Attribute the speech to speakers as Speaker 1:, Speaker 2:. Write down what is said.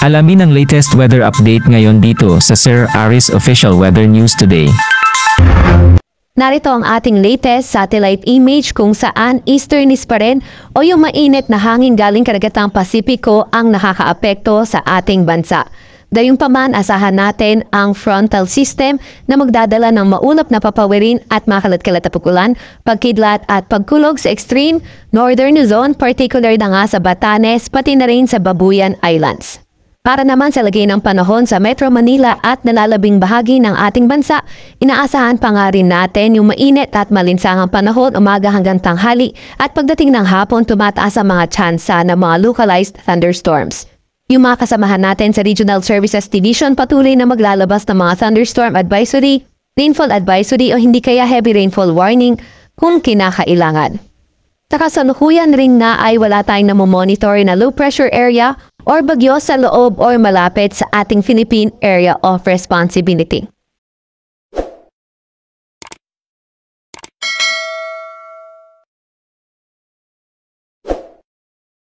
Speaker 1: Alamin ang latest weather update ngayon dito sa Sir Aris Official Weather News Today.
Speaker 2: Narito ang ating latest satellite image kung saan easternies pa rin o yung mainit na hangin galing karagatang Pasipiko ang nakakaapekto sa ating bansa. Gayunpaman, asahan natin ang frontal system na magdadala ng maulap na papawirin at makalat-kalat na pukulan, pagkidlat at pagkulog sa extreme northern Luzon, particular na nga sa Batanes, pati na rin sa Babuyan Islands. Para naman sa lagay ng panahon sa Metro Manila at nalalabing bahagi ng ating bansa, inaasahan pa nga rin natin yung mainit at malinsangang panahon umaga hanggang tanghali at pagdating ng hapon tumataas ang mga tsansa ng mga localized thunderstorms. Yung mga kasamahan natin sa Regional Services Division patuloy na maglalabas ng mga thunderstorm advisory, rainfall advisory o hindi kaya heavy rainfall warning kung kinakailangan. Sa kasalukuyan rin nga ay wala tayong namomonitor na low pressure area or bagyo sa loob or malapit sa ating Philippine Area of Responsibility.